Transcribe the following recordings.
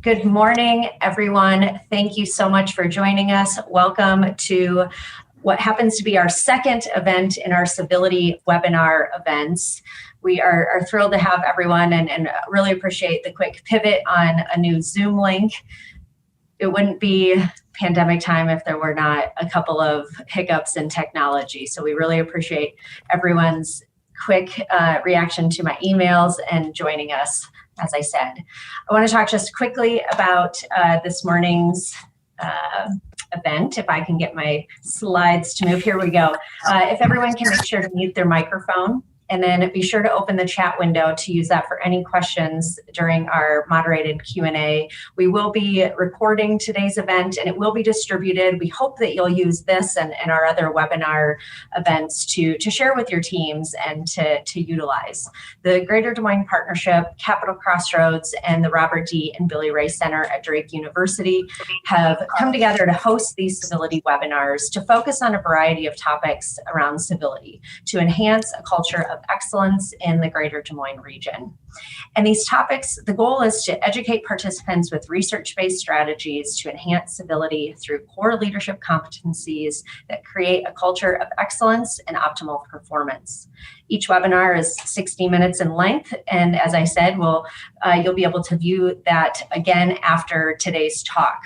Good morning, everyone. Thank you so much for joining us. Welcome to what happens to be our second event in our Civility Webinar events. We are thrilled to have everyone and really appreciate the quick pivot on a new Zoom link. It wouldn't be pandemic time if there were not a couple of hiccups in technology. So we really appreciate everyone's quick reaction to my emails and joining us. As I said, I want to talk just quickly about this morning's event. If I can get my slides to move, here we go. If everyone can make sure to mute their microphone, and then be sure to open the chat window to use that for any questions during our moderated Q&A. We will be recording today's event and it will be distributed. We hope that you'll use this and our other webinar events to share with your teams and to utilize. The Greater Des Moines Partnership, Capital Crossroads, and the Robert D. and Billie Ray Center at Drake University have come together to host these civility webinars to focus on a variety of topics around civility, to enhance a culture of excellence in the Greater Des Moines region. And these topics, the goal is to educate participants with research-based strategies to enhance civility through core leadership competencies that create a culture of excellence and optimal performance. Each webinar is 60 minutes in length, and as I said, you'll be able to view that again after today's talk.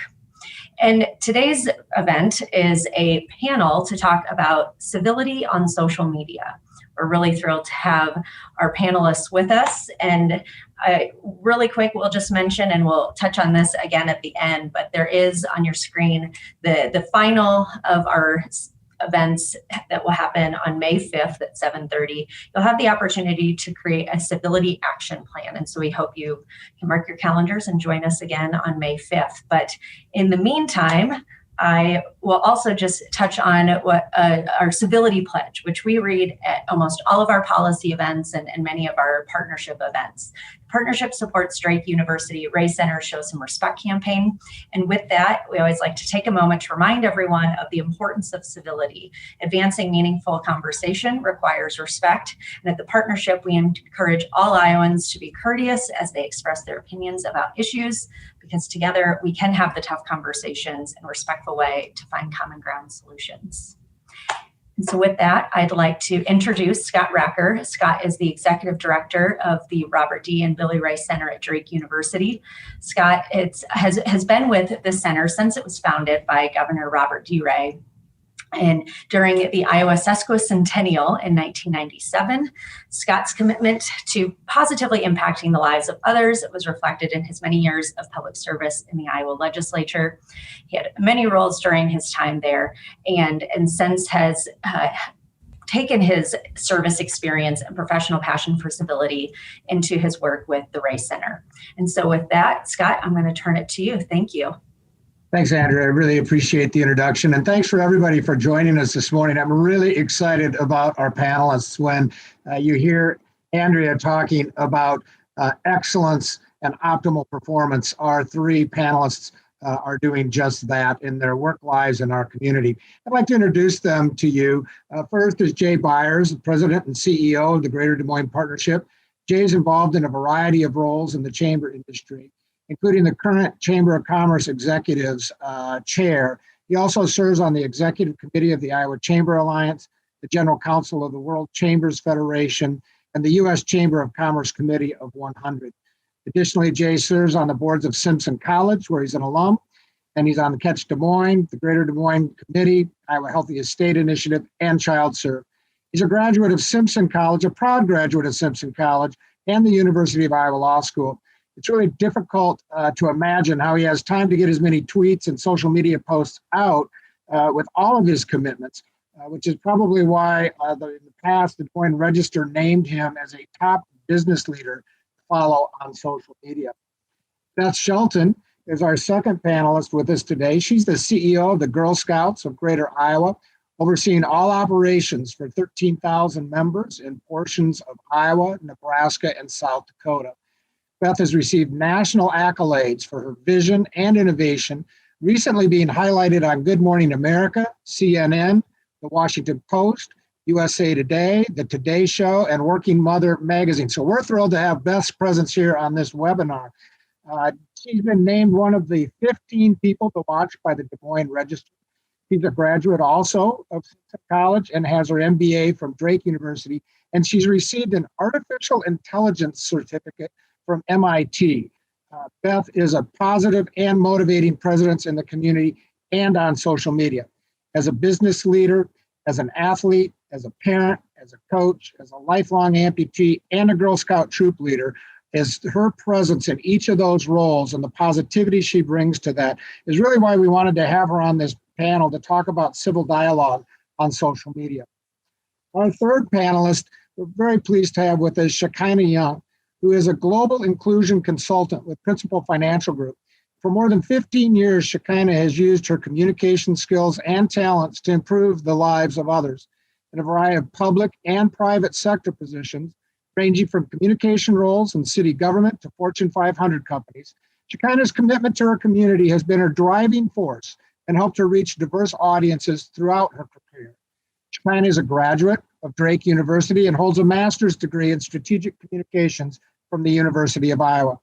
And today's event is a panel to talk about civility on social media. We're really thrilled to have our panelists with us. And really quick, we'll just mention, and we'll touch on this again at the end, but there is on your screen the final of our events that will happen on May 5th at 7:30. You'll have the opportunity to create a civility action plan. And so we hope you can mark your calendars and join us again on May 5th. But in the meantime, I will also just touch on what our civility pledge, which we read at almost all of our policy events and many of our partnership events. Partnership supports Drake University Ray Center Show Some Respect campaign. And with that, we always like to take a moment to remind everyone of the importance of civility. Advancing meaningful conversation requires respect. And at the partnership, we encourage all Iowans to be courteous as they express their opinions about issues, because together we can have the tough conversations in a respectful way to find common ground solutions. And so with that, I'd like to introduce Scott Raecker. Scott is the Executive Director of the Robert D. and Billie Ray Center at Drake University. Scott has been with the center since it was founded by Governor Robert D. Ray. And during the Iowa sesquicentennial in 1997, Scott's commitment to positively impacting the lives of others was reflected in his many years of public service in the Iowa legislature. He had many roles during his time there, and since has taken his service experience and professional passion for civility into his work with the Ray Center. And so with that, Scott, I'm going to turn it to you. Thank you. Thanks, Andrea. I really appreciate the introduction. And thanks for everybody for joining us this morning. I'm really excited about our panelists. When you hear Andrea talking about excellence and optimal performance, our three panelists are doing just that in their work lives in our community. I'd like to introduce them to you. First is Jay Byers, the President and CEO of the Greater Des Moines Partnership. Jay is involved in a variety of roles in the chamber industry, including the current Chamber of Commerce Executives Chair. He also serves on the Executive Committee of the Iowa Chamber Alliance, the General Counsel of the World Chambers Federation, and the U.S. Chamber of Commerce Committee of 100. Additionally, Jay serves on the boards of Simpson College, where he's an alum, and he's on the Catch Des Moines, the Greater Des Moines Committee, Iowa Healthy Estate Initiative, and Child Serve. He's a graduate of Simpson College, a proud graduate of Simpson College, and the University of Iowa Law School. It's really difficult to imagine how he has time to get as many tweets and social media posts out with all of his commitments, which is probably why in the past, the Des Moines Register named him as a top business leader to follow on social media. Beth Shelton is our second panelist with us today. She's the CEO of the Girl Scouts of Greater Iowa, overseeing all operations for 13,000 members in portions of Iowa, Nebraska, and South Dakota. Beth has received national accolades for her vision and innovation, recently being highlighted on Good Morning America, CNN, The Washington Post, USA Today, The Today Show, and Working Mother magazine. So we're thrilled to have Beth's presence here on this webinar. She's been named one of the 15 people to watch by the Des Moines Register. She's a graduate also of Simpson College and has her MBA from Drake University, and she's received an artificial intelligence certificate from MIT. Beth is a positive and motivating presence in the community and on social media. As a business leader, as an athlete, as a parent, as a coach, as a lifelong amputee, and a Girl Scout troop leader, is her presence in each of those roles and the positivity she brings to that is really why we wanted to have her on this panel to talk about civil dialogue on social media. Our third panelist, we're very pleased to have with us Shekinah Young, who is a global inclusion consultant with Principal Financial Group. For more than 15 years, Shekinah has used her communication skills and talents to improve the lives of others in a variety of public and private sector positions, ranging from communication roles in city government to Fortune 500 companies. Shekinah's commitment to her community has been her driving force and helped her reach diverse audiences throughout her career. Shekinah is a graduate of Drake University and holds a master's degree in strategic communications from the University of Iowa.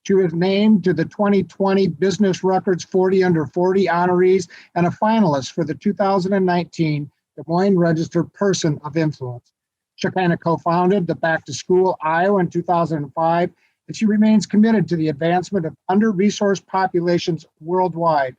She was named to the 2020 Business Records 40 Under 40 honorees and a finalist for the 2019 Des Moines Register Person of Influence. Shekinah co-founded the Back to School Iowa in 2005, and she remains committed to the advancement of under-resourced populations worldwide.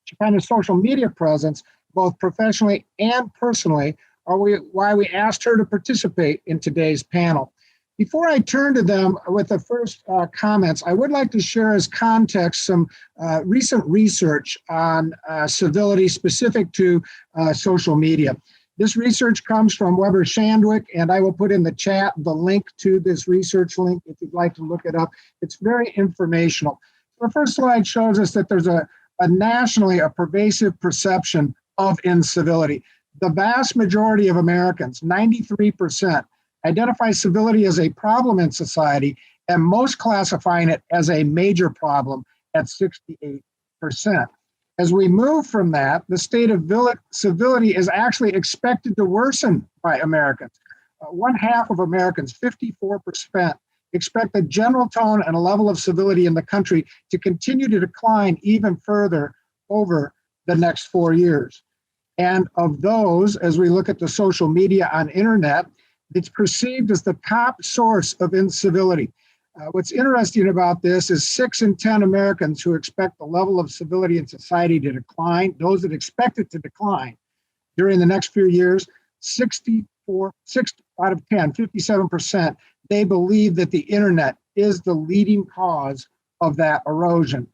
Shekinah's social media presence, both professionally and personally, are why we asked her to participate in today's panel. Before I turn to them with the first comments, I would like to share as context some recent research on civility specific to social media. This research comes from Weber Shandwick, and I will put in the chat the link to this research link if you'd like to look it up. It's very informational. The first slide shows us that there's a nationally a pervasive perception of incivility. The vast majority of Americans, 93%, identify civility as a problem in society, and most classifying it as a major problem at 68%. As we move from that, the state of civility is actually expected to worsen by Americans. One half of Americans, 54%, expect the general tone and a level of civility in the country to continue to decline even further over the next 4 years. And of those, as we look at the social media on internet, it's perceived as the top source of incivility. What's interesting about this is 6 in 10 Americans who expect the level of civility in society to decline, those that expect it to decline during the next few years, 6 out of 10, 57%, they believe that the internet is the leading cause of that erosion.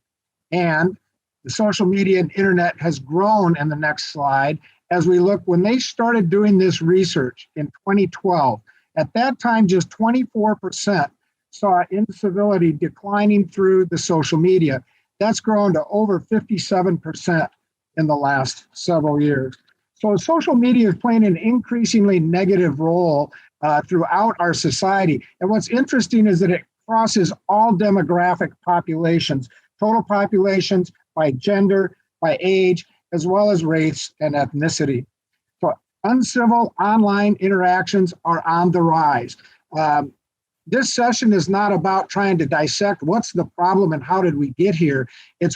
And the social media and internet has grown in the next slide as we look, when they started doing this research in 2012, at that time, just 24% saw incivility declining through the social media. That's grown to over 57% in the last several years. So social media is playing an increasingly negative role throughout our society. And what's interesting is that it crosses all demographic populations, total populations by gender, by age, as well as race and ethnicity. So uncivil online interactions are on the rise. This session is not about trying to dissect what's the problem and how did we get here.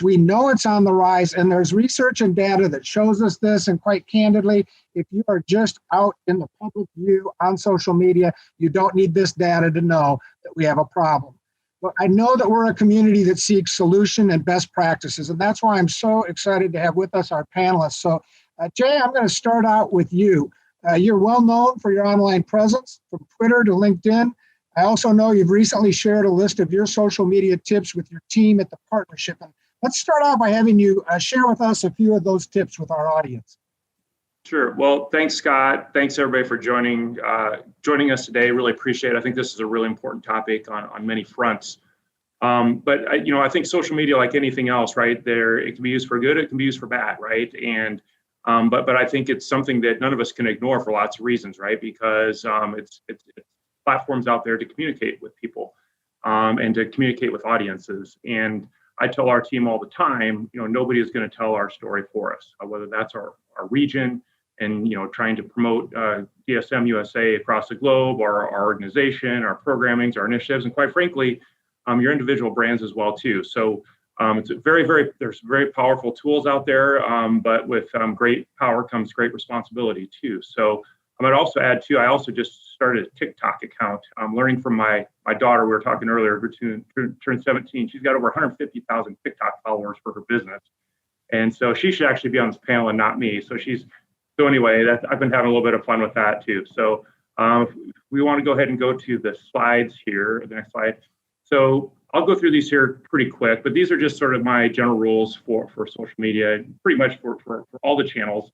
We know it's on the rise, and there's research and data that shows us this, and quite candidly, if you are just out in the public view on social media, you don't need this data to know that we have a problem. But I know that we're a community that seeks solution and best practices, and that's why I'm so excited to have with us our panelists. So Jay, I'm going to start out with you. You're well known for your online presence, from Twitter to LinkedIn. I also know you've recently shared a list of your social media tips with your team at the partnership. And let's start out by having you share with us a few of those tips with our audience. Sure. Well, thanks, Scott. Thanks, everybody, for joining us today. Really appreciate it. I think this is a really important topic on many fronts. But I think social media, like anything else, right, it can be used for good, it can be used for bad, right? And but I think it's something that none of us can ignore for lots of reasons, right? Because it's platforms out there to communicate with people and to communicate with audiences. And I tell our team all the time, nobody is going to tell our story for us, whether that's our region and, trying to promote DSM USA across the globe, or our organization, our programmings, our initiatives, and quite frankly, your individual brands as well, too. So It's there's very powerful tools out there, but with great power comes great responsibility too. So I might also add too, I also just started a TikTok account. I'm learning from my daughter, we were talking earlier, who turned 17. She's got over 150,000 TikTok followers for her business. And so she should actually be on this panel and not me. So anyway, I've been having a little bit of fun with that too. So if we want to go ahead and go to the slides here, the next slide. So I'll go through these here pretty quick, but these are just sort of my general rules for social media, pretty much for all the channels.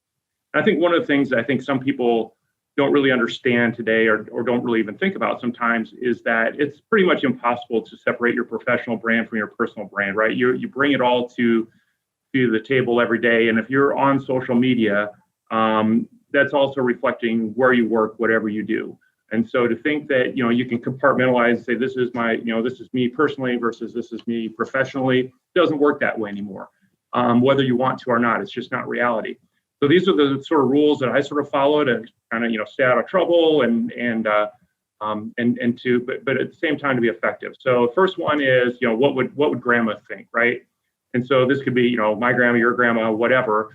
And I think one of the things that I think some people don't really understand today or don't really even think about sometimes is that it's pretty much impossible to separate your professional brand from your personal brand, right? You bring it all to the table every day. And if you're on social media, that's also reflecting where you work, whatever you do. And so to think that, you can compartmentalize and say, this is this is me personally versus this is me professionally, doesn't work that way anymore. Whether you want to or not, it's just not reality. So these are the sort of rules that I sort of follow to kind of, stay out of trouble but at the same time to be effective. So first one is, what would grandma think, right? And so this could be, my grandma, your grandma, whatever.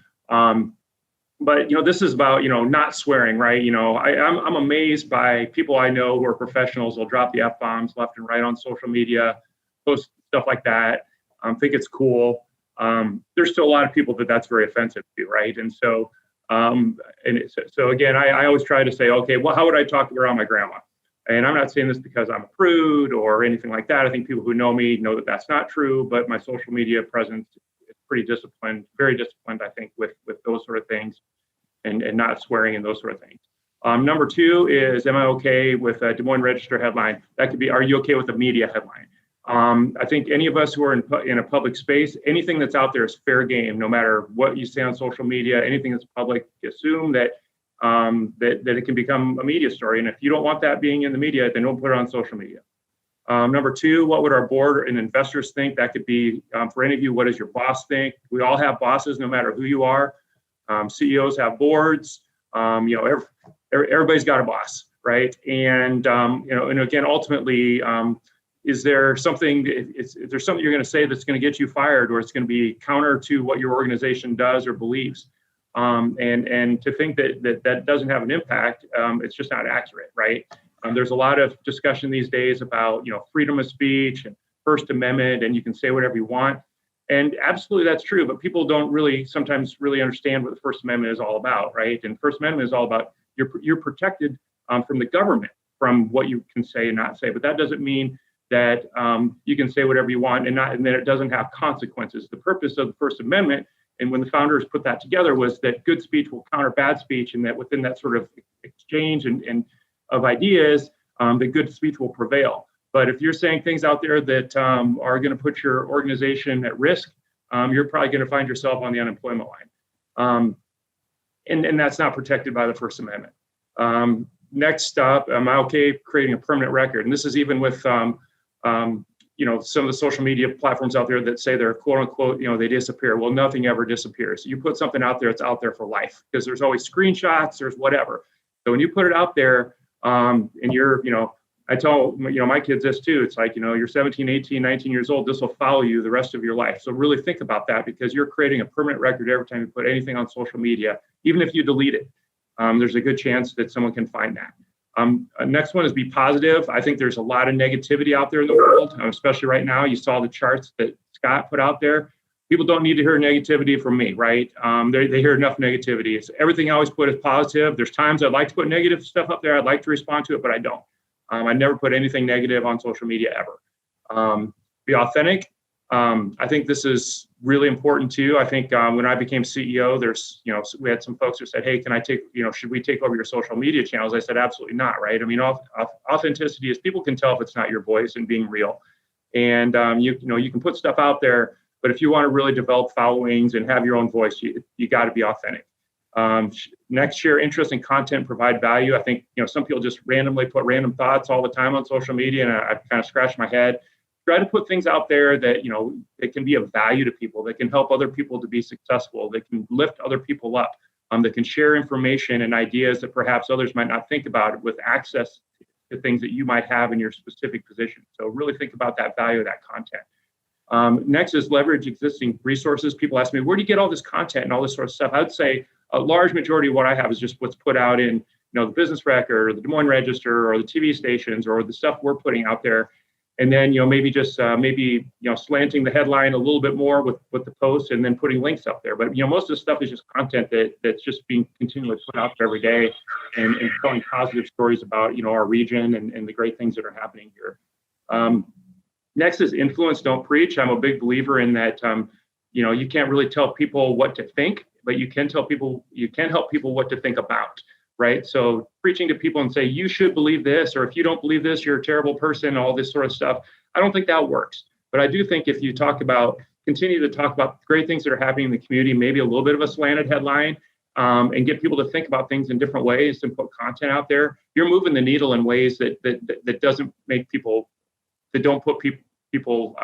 But this is about not swearing, right? I'm amazed by people I know who are professionals. They'll drop the F-bombs left and right on social media, post stuff like that. Think it's cool. There's still a lot of people that's very offensive to, right? And so so again, I always try to say, okay, well, how would I talk around my grandma? And I'm not saying this because I'm a prude or anything like that. I think people who know me know that that's not true. But my social media presence is pretty disciplined, very disciplined, I think, with those sort of things and not swearing and those sort of things. Number two is, am I okay with a Des Moines Register headline? That could be, are you okay with a media headline? I think any of us who are in a public space, anything that's out there is fair game, no matter what you say on social media, anything that's public, assume that it can become a media story. And if you don't want that being in the media, then don't put it on social media. Number two, what would our board and investors think? That could be, for any of you, what does your boss think? We all have bosses, no matter who you are. CEOs have boards. Everybody's got a boss, right? And and again, ultimately, is there something you're going to say that's going to get you fired, or it's going to be counter to what your organization does or believes? And to think that doesn't have an impact, it's just not accurate, right? There's a lot of discussion these days about freedom of speech and First Amendment, and you can say whatever you want. And absolutely, that's true. But people don't sometimes really understand what the First Amendment is all about, right? And First Amendment is all about you're protected from the government from what you can say and not say. But that doesn't mean that you can say whatever you want and then it doesn't have consequences. The purpose of the First Amendment, and when the founders put that together, was that good speech will counter bad speech, and that within that sort of exchange and of ideas, the good speech will prevail. But if you're saying things out there that are going to put your organization at risk, you're probably going to find yourself on the unemployment line. And that's not protected by the First Amendment. Next up, am I okay creating a permanent record? And this is even with some of the social media platforms out there that say they're quote unquote, they disappear. Well, nothing ever disappears. You put something out there, it's out there for life, because there's always screenshots, there's whatever. So when you put it out there, and you're, I tell, my kids this too. It's like, you're 17, 18, 19 years old. This will follow you the rest of your life. So really think about that, because you're creating a permanent record every time you put anything on social media. Even if you delete it, there's a good chance that someone can find that. Next one is be positive. I think there's a lot of negativity out there in the world, especially right now. You saw the charts that Scott put out there. People don't need to hear negativity from me, right? They hear enough negativity. It's everything I always put is positive. There's times I'd like to put negative stuff up there. I'd like to respond to it, but I don't. I never put anything negative on social media ever. Be authentic. I think this is really important too. I think when I became CEO, we had some folks who said, hey, can I take, should we take over your social media channels? I said, absolutely not, right? I mean, authenticity is people can tell if it's not your voice and being real. And you can put stuff out there, but if you want to really develop followings and have your own voice, you got to be authentic. Next, share interest in content, provide value. I think, some people just randomly put random thoughts all the time on social media, and I kind of scratch my head. Try to put things out there that, that can be of value to people, that can help other people to be successful, that can lift other people up, that can share information and ideas that perhaps others might not think about with access to things that you might have in your specific position. So really think about that value of that content. Next is leverage existing resources. People ask me, where do you get all this content and all this sort of stuff? I would say a large majority of what I have is just what's put out in, the Business Record or the Des Moines Register or the TV stations or the stuff we're putting out there. And then, maybe just slanting the headline a little bit more with the post and then putting links up there. But, most of the stuff is just content that's just being continually put out there every day and telling positive stories about, our region and the great things that are happening here. Next is influence, don't preach. I'm a big believer in that, you can't really tell people what to think, but you can help people what to think about. Right. So preaching to people and say, you should believe this, or if you don't believe this, you're a terrible person, all this sort of stuff. I don't think that works. But I do think if you continue to talk about great things that are happening in the community, maybe a little bit of a slanted headline, and get people to think about things in different ways and put content out there, you're moving the needle in ways that doesn't make people, that don't put people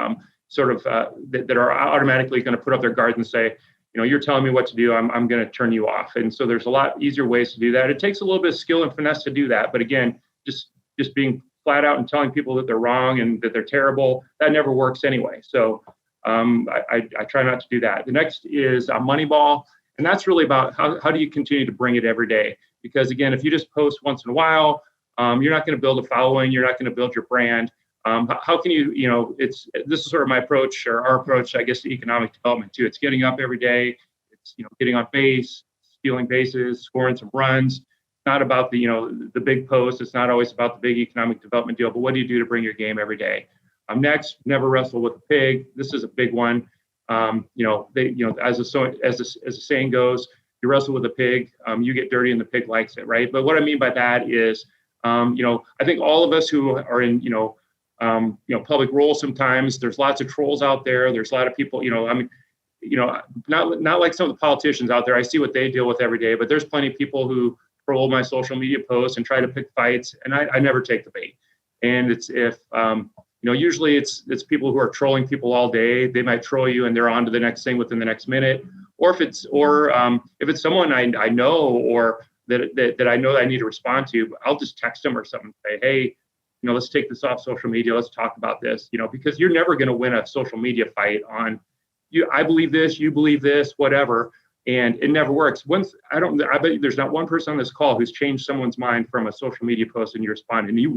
that are automatically going to put up their guards and say, you're telling me what to do, I'm going to turn you off. And so there's a lot easier ways to do that. It takes a little bit of skill and finesse to do that. But again, just being flat out and telling people that they're wrong and that they're terrible, that never works anyway. So I try not to do that. The next is Moneyball. And that's really about how do you continue to bring it every day? Because again, if you just post once in a while, you're not going to build a following. You're not going to build your brand. How can you, this is sort of my approach, or our approach, I guess, to economic development too. It's getting up every day. It's, getting on base, stealing bases, scoring some runs. It's not about the big post. It's not always about the big economic development deal, but what do you do to bring your game every day? Next, never wrestle with a pig. This is a big one. As the saying goes, you wrestle with a pig, you get dirty and the pig likes it, right? But what I mean by that is, I think all of us who are in, public roles, sometimes there's lots of trolls out there. There's a lot of people, not like some of the politicians out there. I see what they deal with every day, but there's plenty of people who troll my social media posts and try to pick fights, and I never take the bait. And usually it's people who are trolling people all day. They might troll you and they're on to the next thing within the next minute. Or if it's someone I know or that I know that I need to respond to, I'll just text them or something and say, hey, let's take this off social media. Let's talk about this, because you're never going to win a social media fight on I believe this, you believe this, whatever. And it never works. I bet there's not one person on this call who's changed someone's mind from a social media post and you respond. And I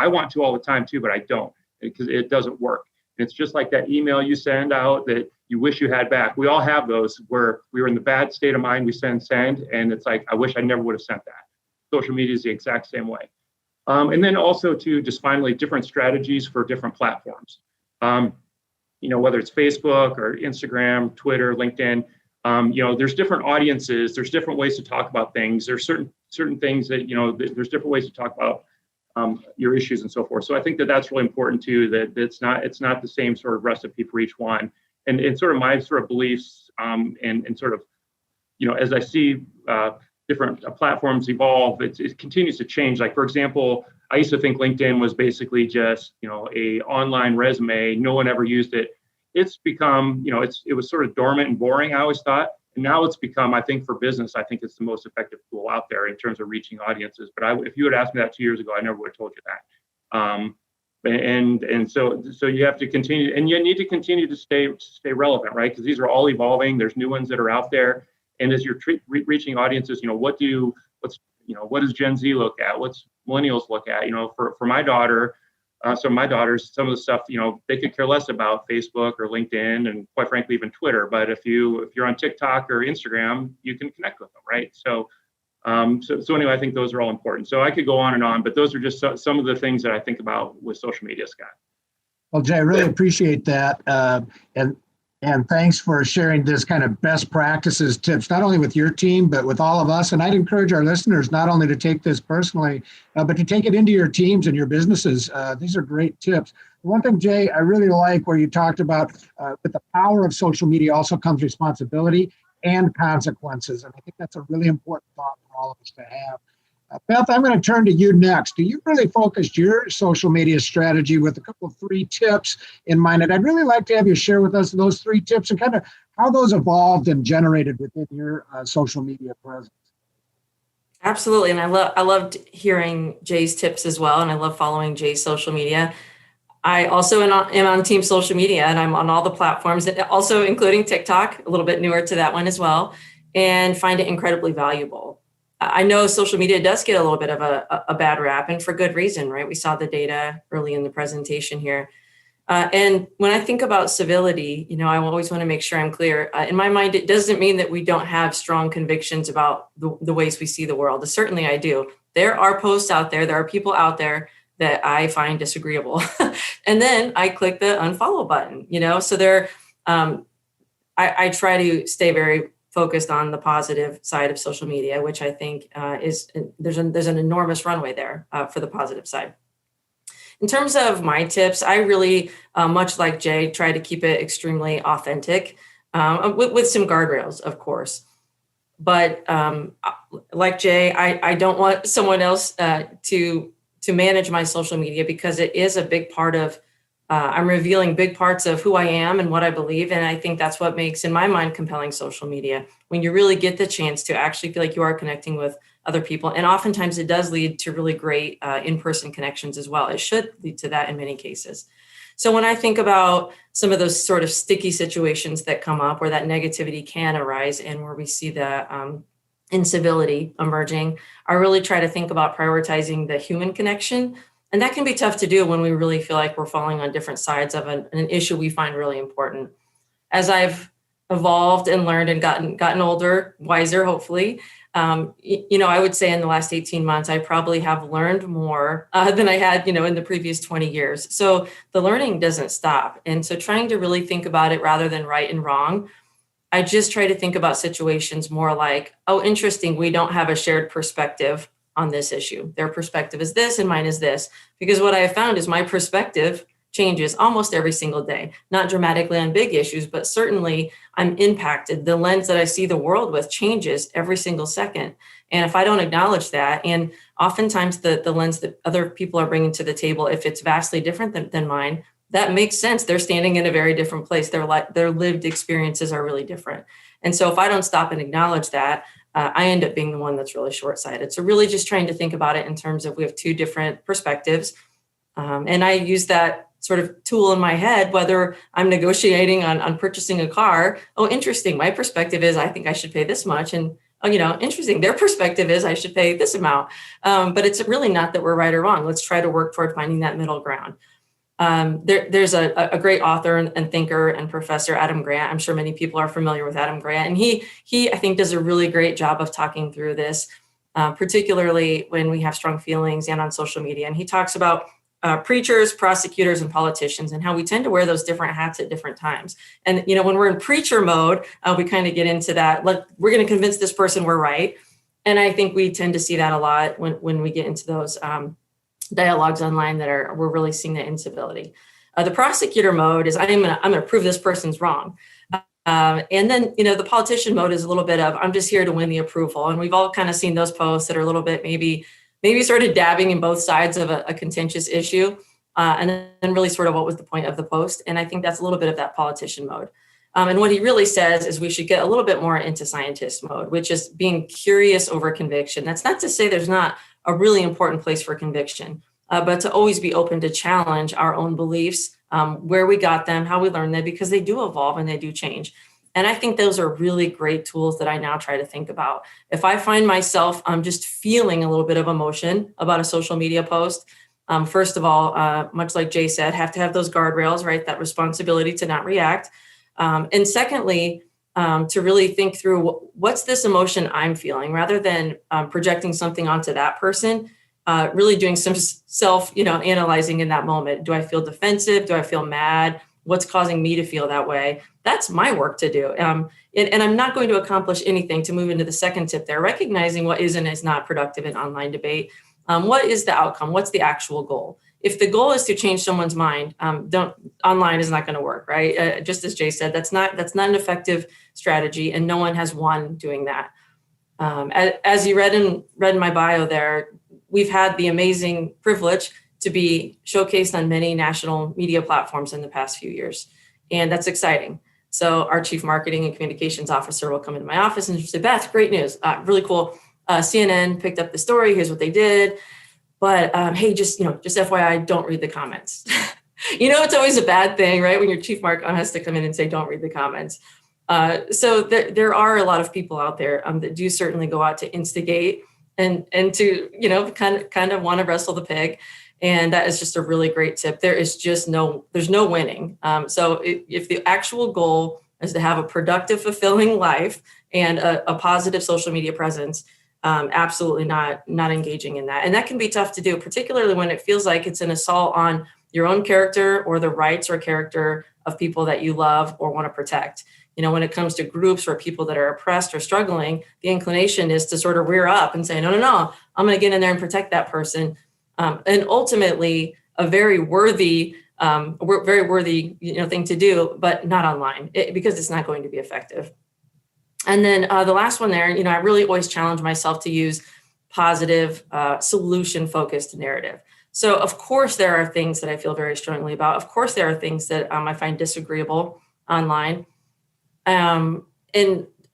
want to all the time too, but I don't, because it doesn't work. And it's just like that email you send out that you wish you had back. We all have those where we were in the bad state of mind, we send, and it's like, I wish I never would have sent that. Social media is the exact same way. And then also to just finally different strategies for different platforms. Whether it's Facebook or Instagram, Twitter, LinkedIn, there's different audiences, there's different ways to talk about things. There's certain things that, there's different ways to talk about your issues and so forth. So I think that's really important too, that it's not the same sort of recipe for each one. And sort of my sort of beliefs and sort of, as I see different platforms evolve, it continues to change. Like, for example, I used to think LinkedIn was basically just, a online resume. No one ever used it. It's become, it was sort of dormant and boring, I always thought. And now it's become, I think for business, I think it's the most effective tool out there in terms of reaching audiences. But if you had asked me that 2 years ago, I never would have told you that. And so you have to continue, and you need to continue to stay relevant, right? Because these are all evolving. There's new ones that are out there. And as you're reaching audiences, what does Gen Z look at? What's millennials look at? For my daughter, some of the stuff, they could care less about Facebook or LinkedIn and quite frankly, even Twitter. But if you're on TikTok or Instagram, you can connect with them, right? So anyway, I think those are all important. So I could go on and on, but those are just some of the things that I think about with social media, Scott. Well, Jay, I really appreciate that. And thanks for sharing this kind of best practices tips, not only with your team, but with all of us. And I'd encourage our listeners not only to take this personally, but to take it into your teams and your businesses. These are great tips. One thing, Jay, I really like where you talked about with the power of social media also comes responsibility and consequences. And I think that's a really important thought for all of us to have. Beth, I'm going to turn to you next. Do you really focused your social media strategy with a couple of 3 tips in mind? And I'd really like to have you share with us those 3 tips and kind of how those evolved and generated within your social media presence. Absolutely. And I loved hearing Jay's tips as well. And I love following Jay's social media. I also am on team social media, and I'm on all the platforms, also including TikTok, a little bit newer to that one as well, and find it incredibly valuable. I know social media does get a little bit of a bad rap, and for good reason, right? We saw the data early in the presentation here. And when I think about civility, I always want to make sure I'm clear. In my mind, it doesn't mean that we don't have strong convictions about the ways we see the world. Certainly I do. There are posts out there, there are people out there that I find disagreeable. And then I click the unfollow button, so I try to stay very focused on the positive side of social media, which I think there's an enormous runway there for the positive side. In terms of my tips, I really, much like Jay, try to keep it extremely authentic with some guardrails, of course. But like Jay, I don't want someone else to manage my social media, because it is a big part of, I'm revealing big parts of who I am and what I believe. And I think that's what makes, in my mind, compelling social media, when you really get the chance to actually feel like you are connecting with other people. And oftentimes it does lead to really great in-person connections as well. It should lead to that in many cases. So when I think about some of those sort of sticky situations that come up where that negativity can arise and where we see the incivility emerging, I really try to think about prioritizing the human connection. And that can be tough to do when we really feel like we're falling on different sides of an issue we find really important. As I've evolved and learned and gotten older, wiser, hopefully, I would say in the last 18 months, I probably have learned more than I had, in the previous 20 years. So the learning doesn't stop. And so trying to really think about it rather than right and wrong, I just try to think about situations more like, oh, interesting, we don't have a shared perspective on this issue. Their perspective is this and mine is this. Because what I have found is my perspective changes almost every single day, not dramatically on big issues, but certainly I'm impacted. The lens that I see the world with changes every single second. And if I don't acknowledge that, and oftentimes the lens that other people are bringing to the table, if it's vastly different than mine, that makes sense. They're standing in a very different place. Their lived experiences are really different. And so if I don't stop and acknowledge that, I end up being the one that's really short-sighted. So really just trying to think about it in terms of we have two different perspectives. And I use that sort of tool in my head, whether I'm negotiating on purchasing a car. Oh, interesting. My perspective is I think I should pay this much. And, interesting. Their perspective is I should pay this amount. But it's really not that we're right or wrong. Let's try to work toward finding that middle ground. There's a great author and thinker and professor, Adam Grant. I'm sure many people are familiar with Adam Grant. And he I think, does a really great job of talking through this, particularly when we have strong feelings and on social media. And he talks about preachers, prosecutors, and politicians, and how we tend to wear those different hats at different times. And, when we're in preacher mode, we kind of get into that, like, we're going to convince this person we're right. And I think we tend to see that a lot when we get into those dialogues online we're really seeing that incivility. The prosecutor mode is I'm gonna prove this person's wrong. And then, the politician mode is a little bit of, I'm just here to win the approval. And we've all kind of seen those posts that are a little bit maybe sort of dabbing in both sides of a contentious issue. And then really sort of what was the point of the post. And I think that's a little bit of that politician mode. And what he really says is we should get a little bit more into scientist mode, which is being curious over conviction. That's not to say there's not a really important place for conviction, but to always be open to challenge our own beliefs, where we got them, how we learned them, because they do evolve and they do change. And I think those are really great tools that I now try to think about. If I find myself just feeling a little bit of emotion about a social media post, first of all, much like Jay said, have to have those guardrails, right? That responsibility to not react. And secondly, to really think through what's this emotion I'm feeling, rather than projecting something onto that person, really doing some self, analyzing in that moment. Do I feel defensive? Do I feel mad? What's causing me to feel that way? That's my work to do. And I'm not going to accomplish anything, to move into the second tip there, recognizing what is and is not productive in online debate. What is the outcome? What's the actual goal? If the goal is to change someone's mind, online is not going to work, right? Just as Jay said, that's not an effective strategy, and no one has won doing that. As you read in my bio there, we've had the amazing privilege to be showcased on many national media platforms in the past few years, and that's exciting. So our chief marketing and communications officer will come into my office and say, Beth, great news, really cool. CNN picked up the story. Here's what they did. But hey, just FYI, don't read the comments. It's always a bad thing, right? When your chief marketer has to come in and say, don't read the comments. So there are a lot of people out there that do certainly go out to instigate and to, kind of want to wrestle the pig. And that is just a really great tip. There's no winning. So if the actual goal is to have a productive, fulfilling life and a positive social media presence, absolutely not engaging in that. And that can be tough to do, particularly when it feels like it's an assault on your own character or the rights or character of people that you love or want to protect. When it comes to groups or people that are oppressed or struggling, the inclination is to sort of rear up and say, no, I'm going to get in there and protect that person. And ultimately, a very worthy thing to do, but not online because it's not going to be effective. And then the last one there, I really always challenge myself to use positive, solution-focused narrative. So of course, there are things that I feel very strongly about. Of course, there are things that I find disagreeable online. And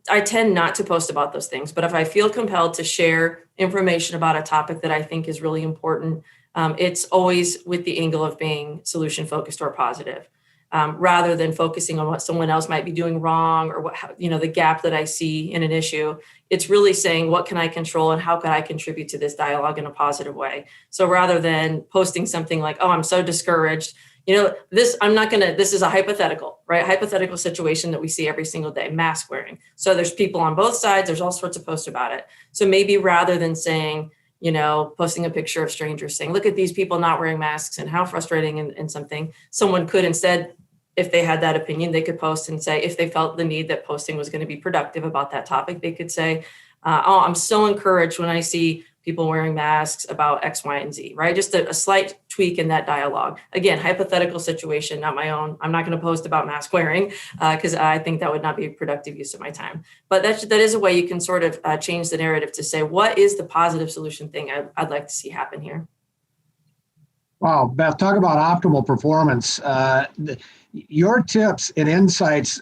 I tend not to post about those things. But if I feel compelled to share information about a topic that I think is really important, it's always with the angle of being solution-focused or positive. Rather than focusing on what someone else might be doing wrong or the gap that I see in an issue. It's really saying, what can I control and how can I contribute to this dialogue in a positive way? So rather than posting something like, oh, I'm so discouraged, this is a hypothetical, right? Hypothetical situation that we see every single day, mask wearing. So there's people on both sides, there's all sorts of posts about it. So maybe rather than saying, posting a picture of strangers saying, look at these people not wearing masks and how frustrating and something, someone could instead, if they had that opinion, they could post and say, if they felt the need that posting was going to be productive about that topic, they could say, I'm so encouraged when I see people wearing masks about X, Y, and Z, right? Just a slight tweak in that dialogue. Again, hypothetical situation, not my own. I'm not going to post about mask wearing because I think that would not be a productive use of my time. But that is a way you can sort of change the narrative to say, what is the positive solution thing I'd like to see happen here? Wow, Beth, talk about optimal performance. Your tips and insights,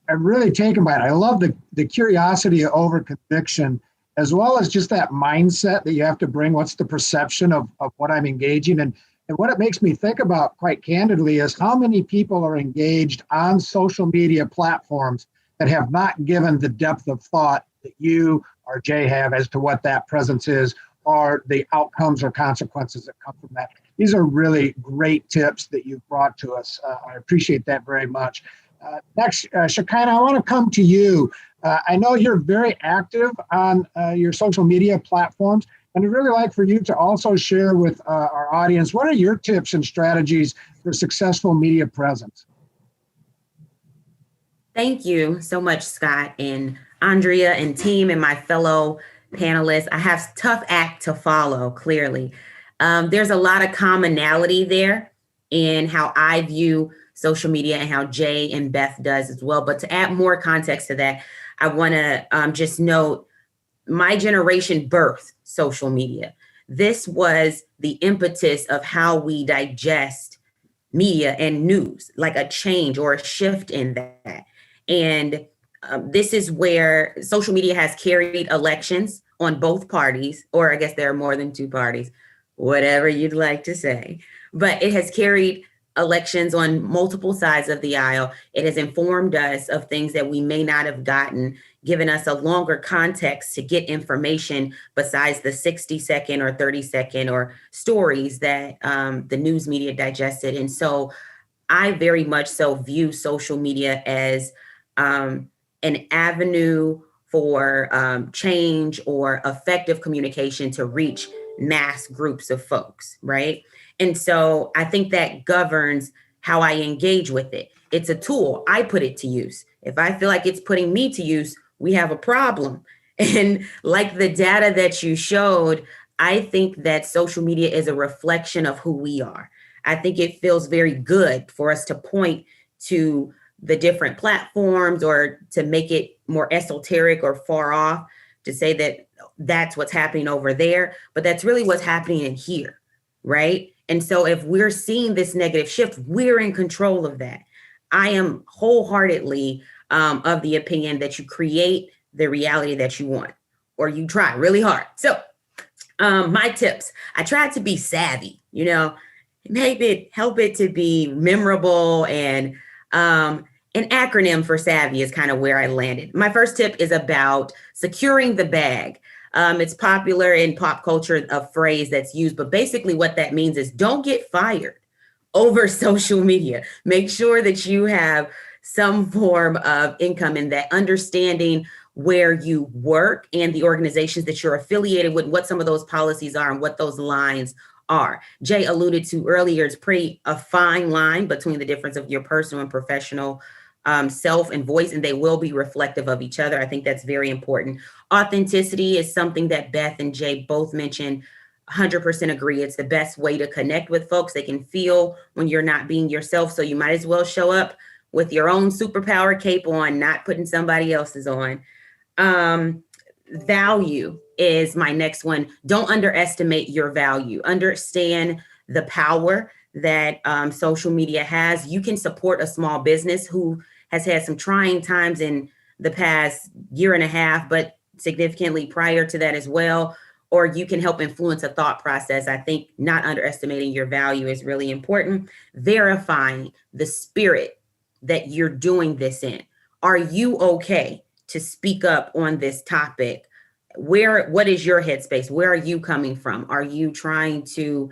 I'm really taken by it. I love the curiosity over conviction, as well as just that mindset that you have to bring. What's the perception of what I'm engaging? And what it makes me think about, quite candidly, is how many people are engaged on social media platforms that have not given the depth of thought that you or Jay have as to what that presence is, or the outcomes or consequences that come from that. These are really great tips that you've brought to us. I appreciate that very much. Next, Shekinah, I want to come to you. I know you're very active on your social media platforms, and I'd really like for you to also share with our audience, what are your tips and strategies for successful media presence? Thank you so much, Scott and Andrea and team and my fellow panelists. I have a tough act to follow, clearly. There's a lot of commonality there in how I view social media and how Jay and Beth does as well. But to add more context to that, I want to just note my generation birthed social media. This was the impetus of how we digest media and news, like a change or a shift in that. And this is where social media has carried elections on both parties, or I guess there are more than two parties, whatever you'd like to say. But it has carried elections on multiple sides of the aisle. It has informed us of things that we may not have gotten, given us a longer context to get information besides the 60-second or 30-second or stories that the news media digested. And so I very much so view social media as an avenue for change or effective communication to reach mass groups of folks, right? And so I think that governs how I engage with it. It's a tool. I put it to use. If I feel like it's putting me to use, we have a problem. And like the data that you showed, I think that social media is a reflection of who we are. I think it feels very good for us to point to the different platforms or to make it more esoteric or far off, to say that that's what's happening over there, but that's really what's happening in here, right? And so if we're seeing this negative shift, we're in control of that. I am wholeheartedly of the opinion that you create the reality that you want, or you try really hard. So my tips, I tried to be savvy, help it to be memorable, and an acronym for savvy is kind of where I landed. My first tip is about securing the bag. It's popular in pop culture, a phrase that's used, but basically what that means is don't get fired over social media. Make sure that you have some form of income, and that understanding where you work and the organizations that you're affiliated with, what some of those policies are and what those lines are. Jay alluded to earlier, it's a fine line between the difference of your personal and professional self and voice, and they will be reflective of each other. I think that's very important. Authenticity is something that Beth and Jay both mentioned. 100% agree. It's the best way to connect with folks. They can feel when you're not being yourself. So you might as well show up with your own superpower cape on, not putting somebody else's on. Value is my next one. Don't underestimate your value. Understand the power that social media has. You can support a small business who has had some trying times in the past year and a half, but significantly prior to that as well. Or you can help influence a thought process. I think not underestimating your value is really important. Verifying the spirit that you're doing this in. Are you okay to speak up on this topic? What is your headspace? Where are you coming from? Are you trying to,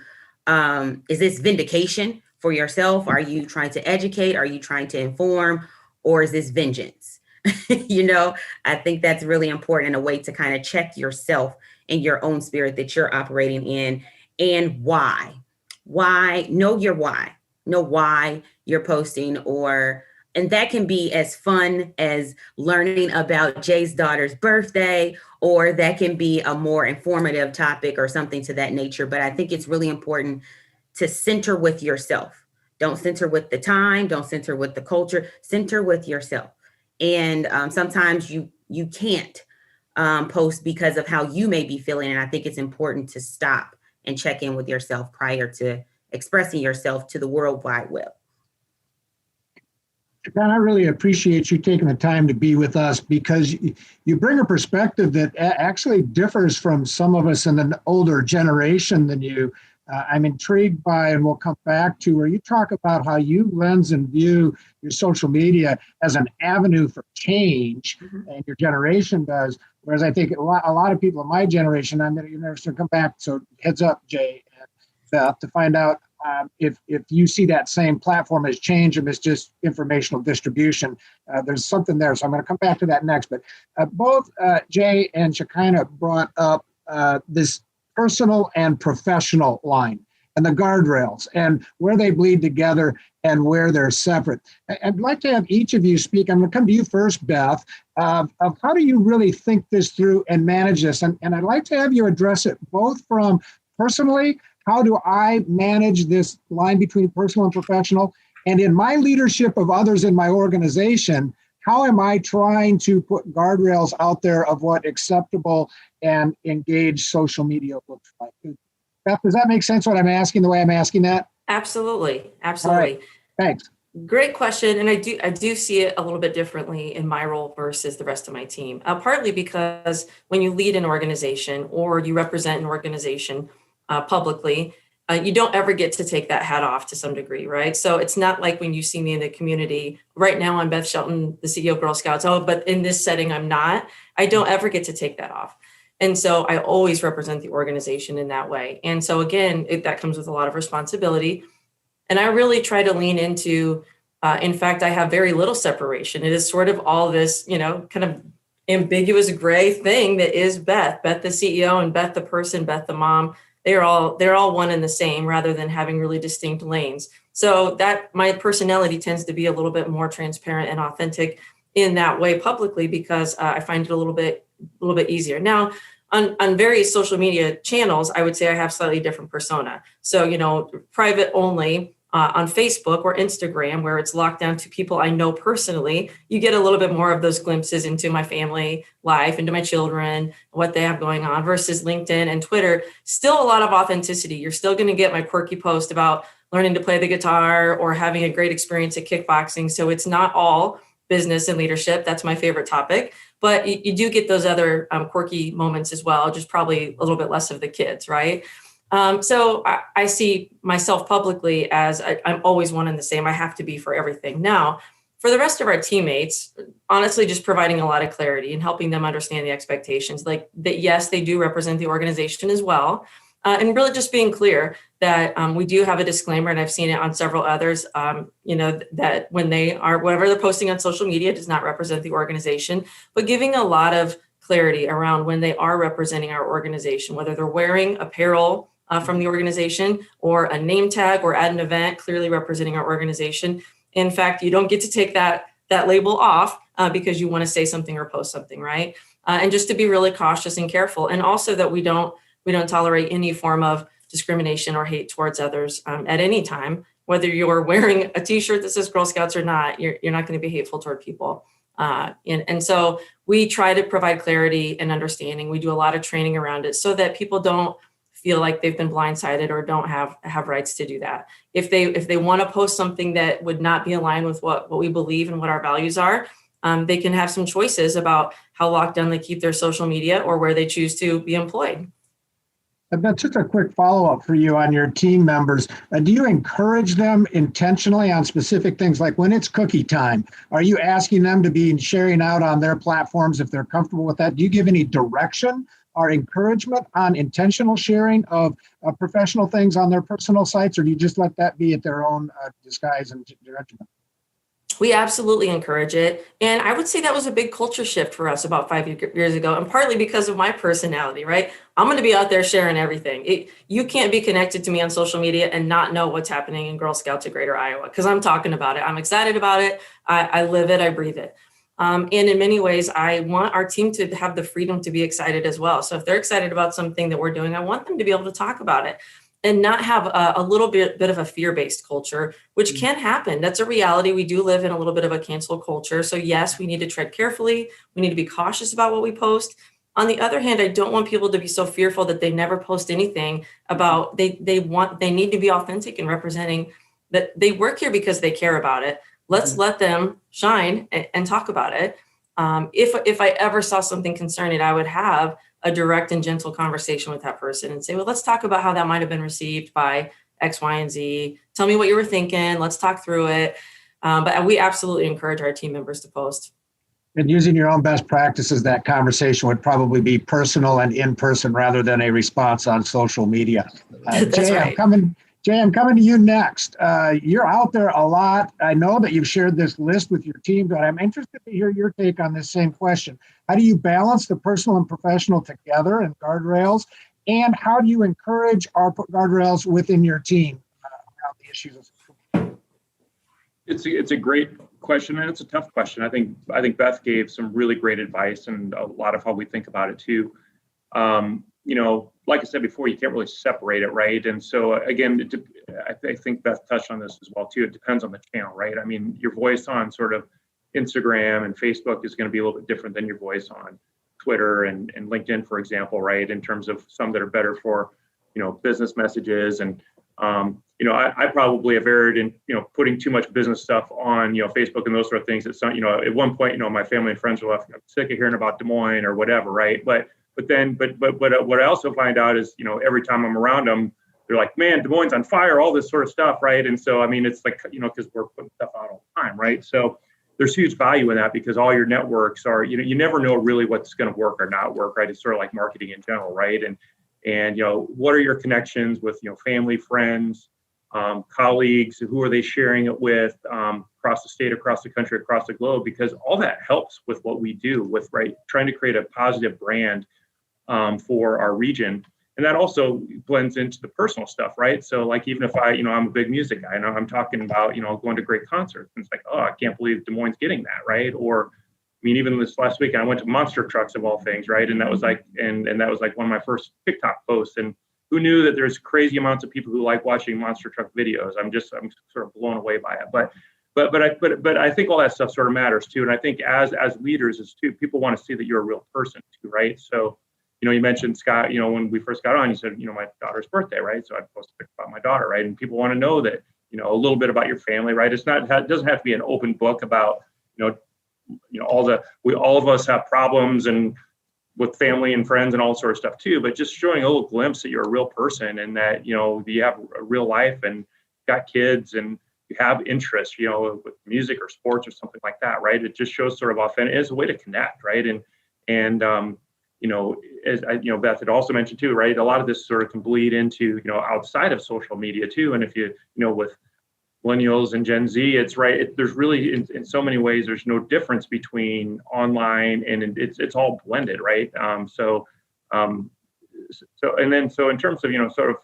is this vindication for yourself? Are you trying to educate? Are you trying to inform? Or is this vengeance? I think that's really important, and a way to kind of check yourself and your own spirit that you're operating in. And why? Know your why. Know why you're posting, and that can be as fun as learning about Jay's daughter's birthday, or that can be a more informative topic or something to that nature. But I think it's really important to center with yourself. Don't center with the time. Don't center with the culture. Center with yourself. And sometimes you can't post because of how you may be feeling. And I think it's important to stop and check in with yourself prior to expressing yourself to the World Wide Web. Shekinah, I really appreciate you taking the time to be with us, because you bring a perspective that actually differs from some of us in an older generation than you. I'm intrigued by, and we'll come back to, where you talk about how you lens and view your social media as an avenue for change, and your generation does. Whereas I think a lot of people in my generation, I'm going to come back. So heads up, Jay and Beth, to find out if you see that same platform as change and as just informational distribution. There's something there. So I'm going to come back to that next. But both Jay and Shekinah brought up this personal and professional line, and the guardrails, and where they bleed together and where they're separate. I'd like to have each of you speak. I'm going to come to you first, Beth, of how do you really think this through and manage this? And I'd like to have you address it both from personally, how do I manage this line between personal and professional? And in my leadership of others in my organization, how am I trying to put guardrails out there of what acceptable and engaged social media looks like? Beth, does that make sense what I'm asking, the way I'm asking that? Absolutely. All right. Thanks. Great question. And I do see it a little bit differently in my role versus the rest of my team, partly because when you lead an organization or you represent an organization publicly, you don't ever get to take that hat off to some degree, right? So it's not like when you see me in the community. Right now, I'm Beth Shelton, the CEO of Girl Scouts. Oh, but in this setting, I'm not. I don't ever get to take that off. And so I always represent the organization in that way. And so again, that comes with a lot of responsibility. And I really try to lean into, in fact, I have very little separation. It is sort of all this, kind of ambiguous gray thing that is Beth the CEO, and Beth the person, Beth the mom. They're all one and the same, rather than having really distinct lanes. So that my personality tends to be a little bit more transparent and authentic in that way publicly, because I find it a little bit easier. Now, on various social media channels, I would say I have slightly different persona. So, private only on Facebook or Instagram, where it's locked down to people I know personally, you get a little bit more of those glimpses into my family life, into my children, what they have going on, versus LinkedIn and Twitter. Still a lot of authenticity. You're still going to get my quirky post about learning to play the guitar or having a great experience at kickboxing. So it's not all business and leadership. That's my favorite topic. But you do get those other quirky moments as well, just probably a little bit less of the kids, right? So I see myself publicly as I'm always one and the same. I have to be for everything. Now, for the rest of our teammates, honestly, just providing a lot of clarity and helping them understand the expectations, like that, yes, they do represent the organization as well. And really just being clear that we do have a disclaimer, and I've seen it on several others, that when whatever they're posting on social media does not represent the organization, but giving a lot of clarity around when they are representing our organization, whether they're wearing apparel from the organization or a name tag or at an event clearly representing our organization. In fact, you don't get to take that label off because you want to say something or post something, right? And just to be really cautious and careful, and also that we don't tolerate any form of discrimination or hate towards others at any time. Whether you're wearing a T-shirt that says Girl Scouts or not, you're not going to be hateful toward people. And so we try to provide clarity and understanding. We do a lot of training around it so that people don't feel like they've been blindsided or don't have rights to do that. If they want to post something that would not be aligned with what we believe and what our values are, they can have some choices about how locked down they keep their social media or where they choose to be employed. And that's just a quick follow-up for you on your team members. Do you encourage them intentionally on specific things, like when it's cookie time? Are you asking them to be sharing out on their platforms if they're comfortable with that? Do you give any direction or encouragement on intentional sharing of professional things on their personal sites, or do you just let that be at their own disguise and direction? We absolutely encourage it. And I would say that was a big culture shift for us about 5 years ago, and partly because of my personality, right? I'm going to be out there sharing everything. You can't be connected to me on social media and not know what's happening in Girl Scouts of Greater Iowa, because I'm talking about it. I'm excited about it. I live it. I breathe it. And in many ways, I want our team to have the freedom to be excited as well. So if they're excited about something that we're doing, I want them to be able to talk about it and not have a little bit of a fear-based culture, which can happen. That's a reality. We do live in a little bit of a cancel culture. So yes, we need to tread carefully. We need to be cautious about what we post. On the other hand, I don't want people to be so fearful that they never post anything about, they need to be authentic in representing that they work here because they care about it. Let's let them shine and talk about it. If I ever saw something concerning, I would have a direct and gentle conversation with that person and say, well, let's talk about how that might have been received by X, Y, and Z. Tell me what you were thinking. Let's talk through it. But we absolutely encourage our team members to post. And using your own best practices, that conversation would probably be personal and in person rather than a response on social media. That's Jay, right. I'm coming to you next. You're out there a lot. I know that you've shared this list with your team, but I'm interested to hear your take on this same question. How do you balance the personal and professional together in guardrails? And how do you encourage our guardrails within your team around the issues of It's a great question, and it's a tough question. I think Beth gave some really great advice and a lot of how we think about it too. Like I said before, you can't really separate it, right? And so again, I think Beth touched on this as well too. It depends on the channel, right? I mean, your voice on sort of Instagram and Facebook is going to be a little bit different than your voice on Twitter and LinkedIn, for example, right? In terms of some that are better for, business messages. And, I probably have erred in, putting too much business stuff on, Facebook and those sort of things. It's not, at one point, my family and friends were like, I'm sick of hearing about Des Moines or whatever, right? But what I also find out is, every time I'm around them, they're like, man, Des Moines on fire, all this sort of stuff, right? And so, I mean, it's like, because we're putting stuff out all the time, right? So there's huge value in that because all your networks are, you never know really what's going to work or not work, right? It's sort of like marketing in general, right? And what are your connections with, family, friends, colleagues, who are they sharing it with across the state, across the country, across the globe, because all that helps with what we do with, right, trying to create a positive brand for our region. And that also blends into the personal stuff, right? So like, even if I'm a big music guy and I'm talking about, going to great concerts, and it's like, oh, I can't believe Des Moines getting that, right? Or, I mean, even this last weekend, I went to Monster Trucks of all things, right? And that was like, and that was like one of my first TikTok posts. And who knew that there's crazy amounts of people who like watching monster truck videos? I'm sort of blown away by it. But I think all that stuff sort of matters too. And I think as leaders is too, people want to see that you're a real person too, right? So, you mentioned, Scott, when we first got on, you said, my daughter's birthday, right? So I posted about my daughter, right? And people want to know that, a little bit about your family, right? It doesn't have to be an open book about, all of us have problems and with family and friends and all sorts of stuff too, but just showing a little glimpse that you're a real person and that, you know, you have a real life and got kids and you have interests, you know, with music or sports or something like that, right? It just shows sort of authentic. It's a way to connect, right? And you know, as you know, Beth had also mentioned too, right? A lot of this sort of can bleed into, you know, outside of social media too. And if you know, with millennials and Gen Z, it's right. There's really, in so many ways, there's no difference between online and it's all blended, right? So in terms of, you know, sort of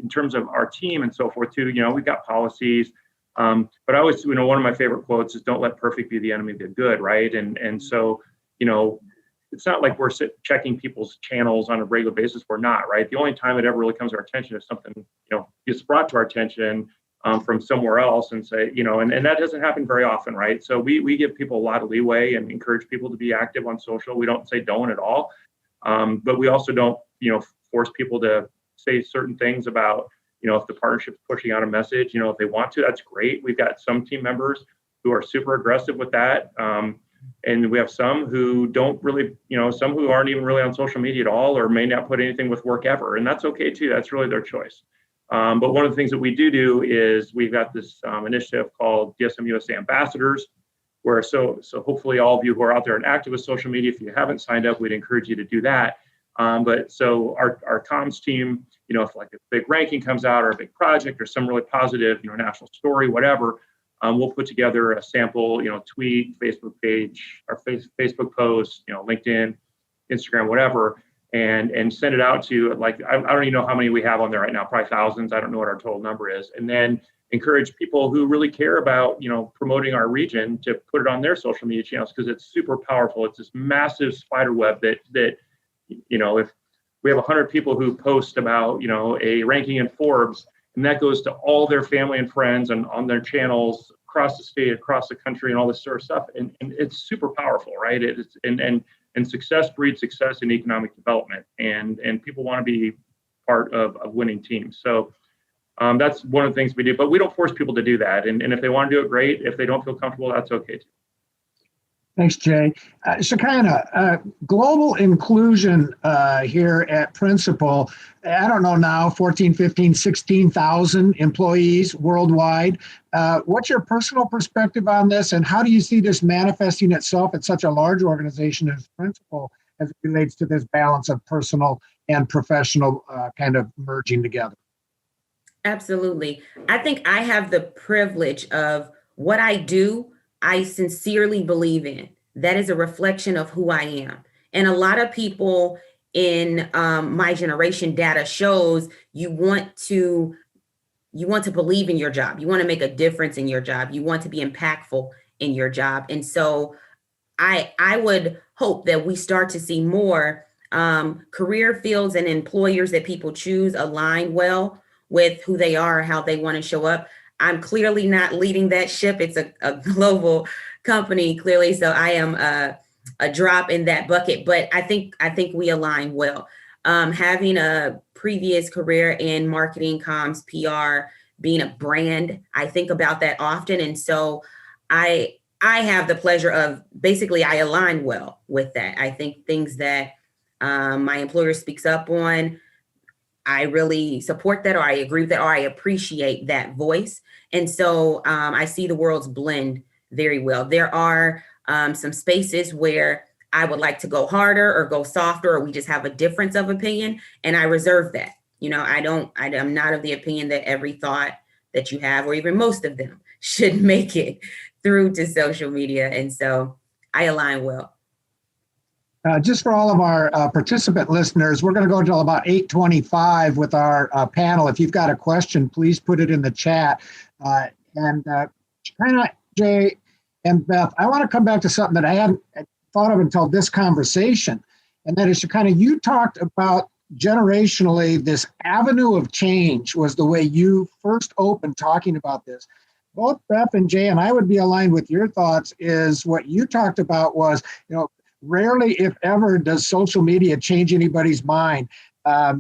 in terms of our team and so forth too, you know, we've got policies. But I always, you know, one of my favorite quotes is, "Don't let perfect be the enemy of the good," right? And so, you know, it's not like we're checking people's channels on a regular basis. We're not, right? The only time it ever really comes to our attention is something, you know, gets brought to our attention from somewhere else and say, you know, and that doesn't happen very often, right? So we give people a lot of leeway and encourage people to be active on social. We don't say don't at all. But we also don't, you know, force people to say certain things about, you know, if the partnership's pushing out a message, you know, if they want to, that's great. We've got some team members who are super aggressive with that. And we have some who don't really, you know, some who aren't even really on social media at all, or may not put anything with work ever. And that's okay too. That's really their choice. But one of the things that we do is we've got this initiative called DSM USA Ambassadors, where so hopefully all of you who are out there and active with social media, if you haven't signed up, we'd encourage you to do that. But so our comms team, you know, if like a big ranking comes out or a big project or some really positive, you know, national story, whatever, we'll put together a sample, you know, tweet, Facebook page, or Facebook post, you know, LinkedIn, Instagram, whatever, and send it out to, like, I don't even know how many we have on there right now, probably thousands. I don't know what our total number is. And then encourage people who really care about, you know, promoting our region to put it on their social media channels, because it's super powerful. It's this massive spider web that, you know, if we have 100 people who post about, you know, a ranking in Forbes, and that goes to all their family and friends and on their channels across the state, across the country, and all this sort of stuff. And it's super powerful, right? It's and success breeds success in economic development, and people want to be part of winning teams. So that's one of the things we do, but we don't force people to do that. And if they want to do it, great. If they don't feel comfortable, that's okay too. Thanks, Jay. Shekinah, global inclusion here at Principal, I don't know now, 14, 15, 16,000 employees worldwide. What's your personal perspective on this, and how do you see this manifesting itself at such a large organization as Principal as it relates to this balance of personal and professional kind of merging together? Absolutely. I think I have the privilege of what I do, I sincerely believe in. That is a reflection of who I am. And a lot of people in my generation, data shows you want to believe in your job. You want to make a difference in your job. You want to be impactful in your job. And so I would hope that we start to see more career fields and employers that people choose align well with who they are, how they want to show up. I'm clearly not leading that ship. It's a global company, clearly. So I am a drop in that bucket, but I think we align well. Having a previous career in marketing, comms, PR, being a brand, I think about that often. And so I have the pleasure of basically I align well with that. I think things that my employer speaks up on, I really support that, or I agree with that, or I appreciate that voice. And so I see the worlds blend very well. There are some spaces where I would like to go harder or go softer, or we just have a difference of opinion, and I reserve that. You know, I'm not of the opinion that every thought that you have, or even most of them, should make it through to social media. And so I align well. Just for all of our participant listeners, we're going to go until about 8:25 with our panel. If you've got a question, please put it in the chat. And Shekinah, Jay, and Beth, I want to come back to something that I hadn't thought of until this conversation. And that is, Shekinah, you talked about generationally, this avenue of change was the way you first opened talking about this. Both Beth and Jay, and I would be aligned with your thoughts, is what you talked about was, you know, rarely, if ever, does social media change anybody's mind.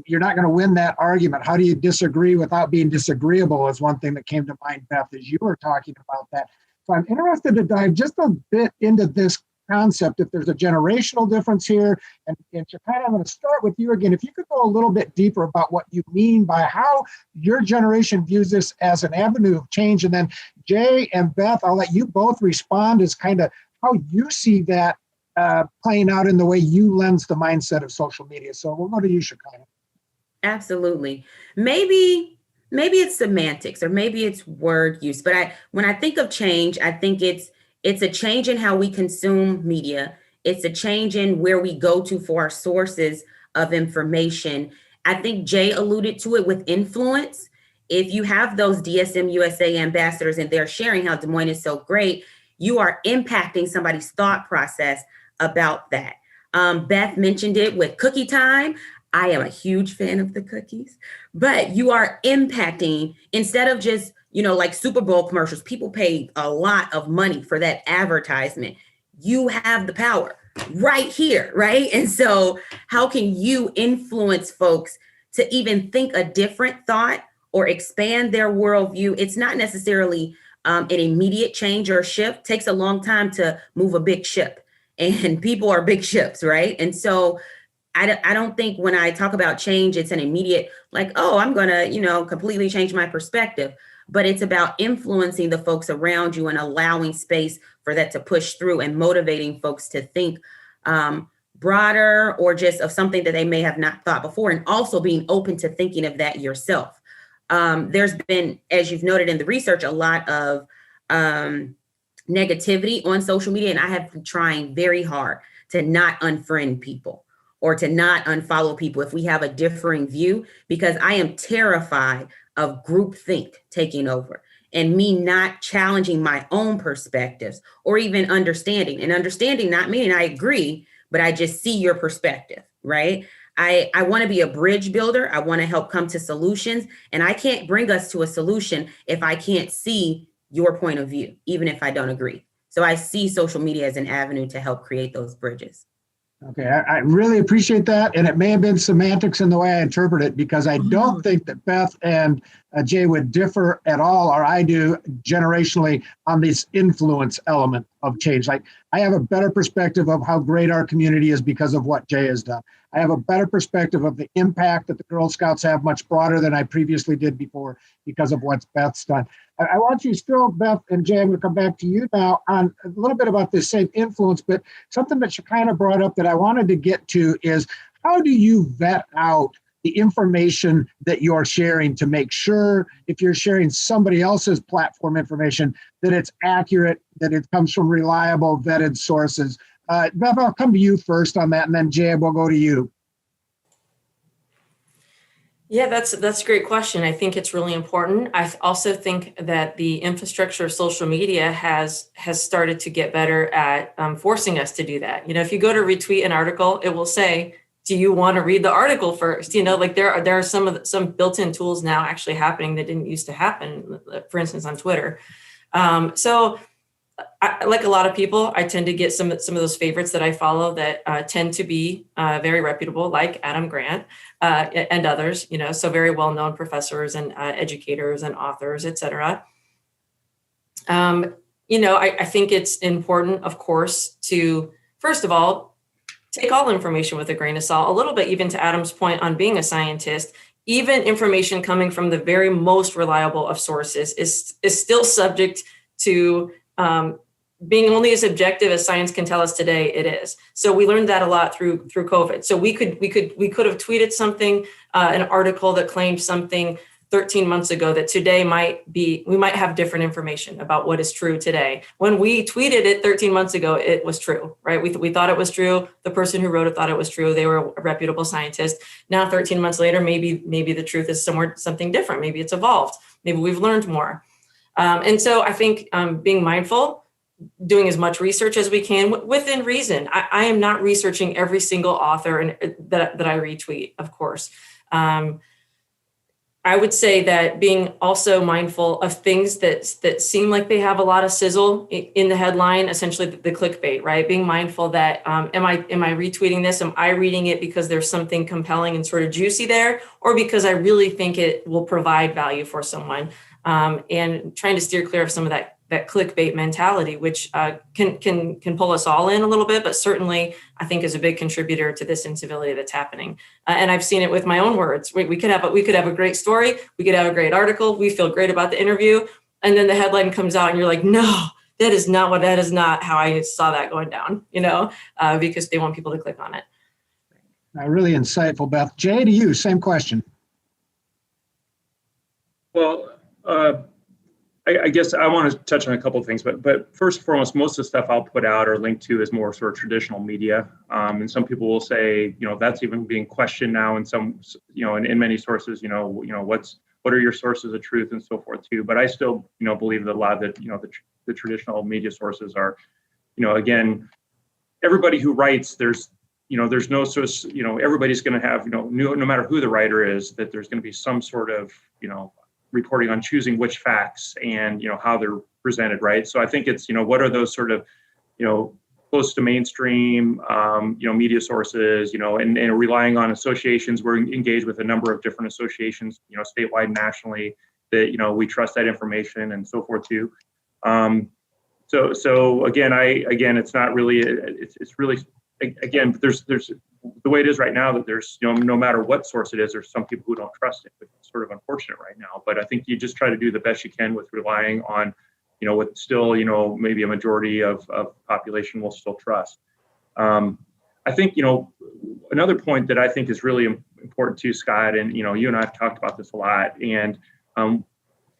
You're not going to win that argument. How do you disagree without being disagreeable is one thing that came to mind, Beth, as you were talking about that. So I'm interested to dive just a bit into this concept, if there's a generational difference here. And Shekinah, I'm going to start with you again. If you could go a little bit deeper about what you mean by how your generation views this as an avenue of change. And then Jay and Beth, I'll let you both respond as kind of how you see that playing out in the way you lens the mindset of social media. So we'll go to you, Shekinah. Absolutely. Maybe it's semantics or maybe it's word use, but when I think of change, I think it's a change in how we consume media. It's a change in where we go to for our sources of information. I think Jay alluded to it with influence. If you have those DSM USA ambassadors and they're sharing how Des Moines is so great, you are impacting somebody's thought process about that. Beth mentioned it with cookie time. I am a huge fan of the cookies, but you are impacting instead of just, like Super Bowl commercials, people pay a lot of money for that advertisement. You have the power right here, right? And so how can you influence folks to even think a different thought or expand their worldview? It's not necessarily an immediate change or shift. It takes a long time to move a big ship, and people are big ships, right? And so I don't think when I talk about change, it's an immediate, like, oh, I'm going to, completely change my perspective. But it's about influencing the folks around you and allowing space for that to push through and motivating folks to think broader or just of something that they may have not thought before, and also being open to thinking of that yourself. There's been, as you've noted in the research, a lot of negativity on social media, and I have been trying very hard to not unfriend people or to not unfollow people if we have a differing view, because I am terrified of groupthink taking over and me not challenging my own perspectives or even understanding. And understanding not meaning I agree, but I just see your perspective, right? I want to be a bridge builder. I want to help come to solutions. And I can't bring us to a solution if I can't see your point of view, even if I don't agree. So I see social media as an avenue to help create those bridges. Okay, I really appreciate that. And it may have been semantics in the way I interpret it, because I don't think that Beth and Jay would differ at all, or I do generationally, on this influence element of change. Like, I have a better perspective of how great our community is because of what Jay has done. I have a better perspective of the impact that the Girl Scouts have, much broader than I previously did before, because of what Beth's done. I want you still, Beth and Jay, I'm going to come back to you now on a little bit about this same influence, but something that Shekinah brought up that I wanted to get to is, how do you vet out the information that you're sharing to make sure, if you're sharing somebody else's platform information, that it's accurate, that it comes from reliable, vetted sources? Beth, I'll come to you first on that, and then Jay, we'll go to you. Yeah, that's a great question. I think it's really important. I also think that the infrastructure of social media has started to get better at forcing us to do that. If you go to retweet an article, it will say, do you want to read the article first? Like there are some built-in tools now actually happening that didn't used to happen, for instance, on Twitter. So I, like a lot of people, I tend to get some of those favorites that I follow that tend to be very reputable, like Adam Grant and others, so very well-known professors and educators and authors, et cetera. I think it's important, of course, to, first of all, take all information with a grain of salt, a little bit, even to Adam's point on being a scientist. Even information coming from the very most reliable of sources is still subject to being only as objective as science can tell us today it is. So we learned that a lot through COVID. So we could have tweeted something, an article that claimed something 13 months ago that today we might have different information about what is true today. When we tweeted it 13 months ago, it was true, right? We thought it was true. The person who wrote it thought it was true. They were a reputable scientist. Now, 13 months later, maybe the truth is something different. Maybe it's evolved. Maybe we've learned more. And so I think being mindful, doing as much research as we can within reason. I am not researching every single author that I retweet, of course. I would say that being also mindful of things that seem like they have a lot of sizzle in the headline, essentially the clickbait, right? Being mindful that am I retweeting this? Am I reading it because there's something compelling and sort of juicy there, or because I really think it will provide value for someone? And trying to steer clear of some of that clickbait mentality, which can pull us all in a little bit, but certainly I think is a big contributor to this incivility that's happening. And I've seen it with my own words. We could have a great story, we could have a great article, we feel great about the interview, and then the headline comes out and you're like, no, that is not how I saw that going down, because they want people to click on it. Really insightful, Beth. Jay, to you, same question. Well, I guess I want to touch on a couple of things, but first and foremost, most of the stuff I'll put out or link to is more sort of traditional media. And some people will say, that's even being questioned now in some, in many sources, what are your sources of truth and so forth too. But I still, believe that a lot of the traditional media sources are, again, everybody who writes, there's no source, everybody's going to have, no matter who the writer is, that there's going to be some sort of, reporting on choosing which facts and, how they're presented, right? So I think it's, what are those sort of, close to mainstream, media sources, and relying on associations. We're engaged with a number of different associations, statewide, nationally, that, we trust that information and so forth too. So again, it's not really, it's really, again, there's the way it is right now that there's, no matter what source it is, there's some people who don't trust it, which is sort of unfortunate right now. But I think you just try to do the best you can with relying on, what still, maybe a majority of population will still trust. I think, another point that I think is really important too, Scott, and, you and I have talked about this a lot. And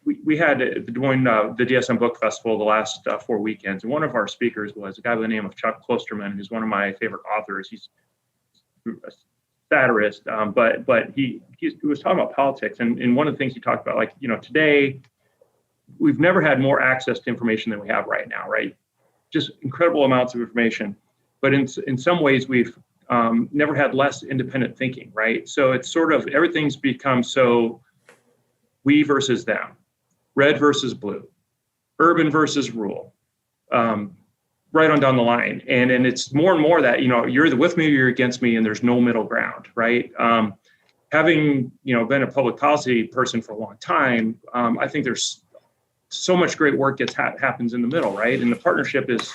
we had the Des Moines, the DSM Book Festival the last 4 weekends. And one of our speakers was a guy by the name of Chuck Klosterman, who's one of my favorite authors. He's a satirist, but he was talking about politics. And one of the things he talked about, like, today, we've never had more access to information than we have right now, right? Just incredible amounts of information. But in some ways, we've never had less independent thinking, right? So it's sort of, everything's become so we versus them, red versus blue, urban versus rural, right on down the line. And it's more and more that, you're either with me or you're against me, and there's no middle ground, right? Having, been a public policy person for a long time, I think there's so much great work happens in the middle, right? And the partnership is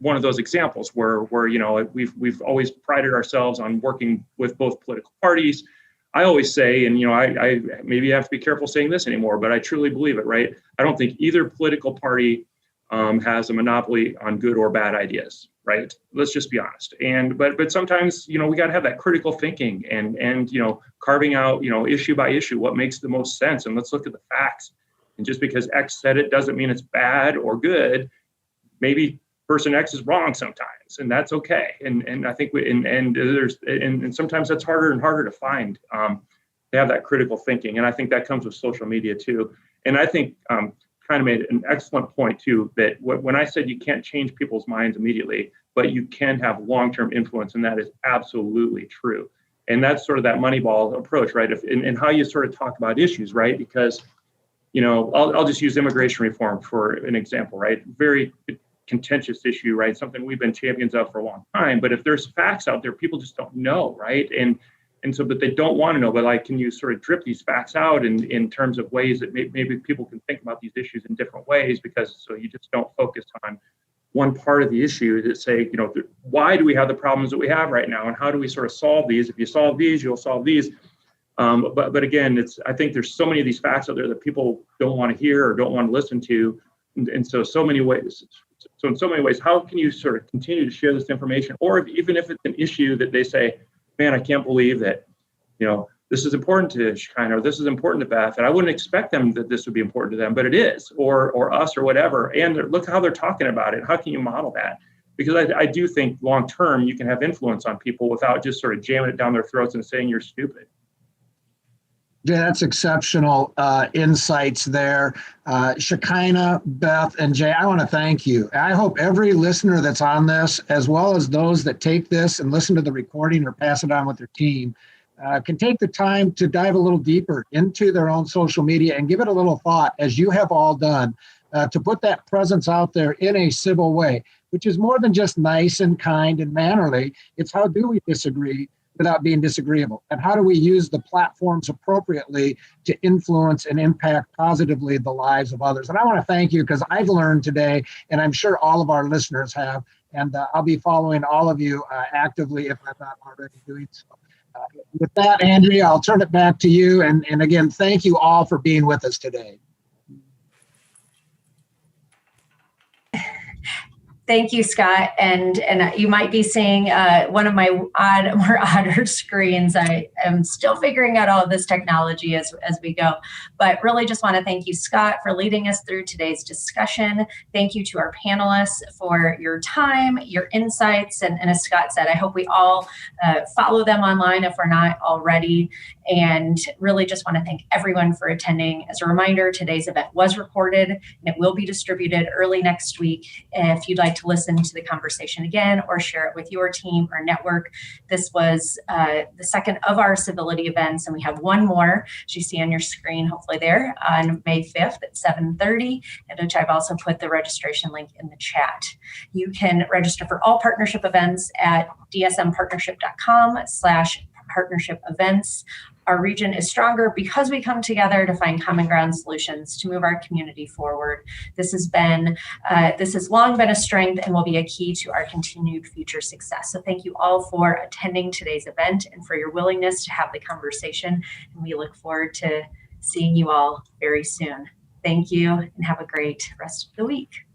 one of those examples where we've always prided ourselves on working with both political parties. I always say, and I maybe have to be careful saying this anymore, but I truly believe it, right? I don't think either political party has a monopoly on good or bad ideas, right? Let's just be honest. But sometimes, we got to have that critical thinking and carving out, issue by issue, what makes the most sense. And let's look at the facts. And just because X said it doesn't mean it's bad or good. Maybe person X is wrong sometimes, and that's okay. And I think and sometimes that's harder and harder to find, to have that critical thinking. And I think that comes with social media too. And I think kind of made an excellent point too, that when I said you can't change people's minds immediately, but you can have long-term influence, and that is absolutely true. And that's sort of that Moneyball approach, right? And how you sort of talk about issues, right? Because I'll just use immigration reform for an example, right? Very contentious issue, right? Something we've been champions of for a long time. But if there's facts out there, people just don't know, right? And so, but they don't want to know. But like, can you sort of drip these facts out in terms of ways that maybe people can think about these issues in different ways? Because so you just don't focus on one part of the issue that say, why do we have the problems that we have right now, and how do we sort of solve these? If you solve these, you'll solve these. But again, I think there's so many of these facts out there that people don't want to hear or don't want to listen to. And in so many ways, how can you sort of continue to share this information? Or even if it's an issue that they say, man, I can't believe that, this is important to Shekinah, or this is important to Beth, and I wouldn't expect them that this would be important to them, but it is, or us or whatever. And look how they're talking about it. How can you model that? Because I do think long term, you can have influence on people without just sort of jamming it down their throats and saying you're stupid. Yeah, that's exceptional insights there. Shekinah, Beth, and Jay, I want to thank you. I hope every listener that's on this, as well as those that take this and listen to the recording or pass it on with their team, can take the time to dive a little deeper into their own social media and give it a little thought, as you have all done, to put that presence out there in a civil way, which is more than just nice and kind and mannerly. It's how do we disagree, without being disagreeable? And how do we use the platforms appropriately to influence and impact positively the lives of others? And I want to thank you, because I've learned today, and I'm sure all of our listeners have, and I'll be following all of you actively if I'm not already doing so. With that, Andrea, I'll turn it back to you. And again, thank you all for being with us today. Thank you, Scott. And you might be seeing one of my more odder screens. I am still figuring out all of this technology as we go. But really just want to thank you, Scott, for leading us through today's discussion. Thank you to our panelists for your time, your insights. And as Scott said, I hope we all follow them online if we're not already. And really just want to thank everyone for attending. As a reminder, today's event was recorded and it will be distributed early next week. If you'd like to listen to the conversation again or share it with your team or network, this was the second of our civility events, and we have one more, as you see on your screen, hopefully there, on May 5th at 7:30, and which I've also put the registration link in the chat. You can register for all partnership events at dsmpartnership.com/partnership events. Our region is stronger because we come together to find common ground solutions to move our community forward. This has long been a strength and will be a key to our continued future success. So thank you all for attending today's event and for your willingness to have the conversation. And we look forward to seeing you all very soon. Thank you and have a great rest of the week.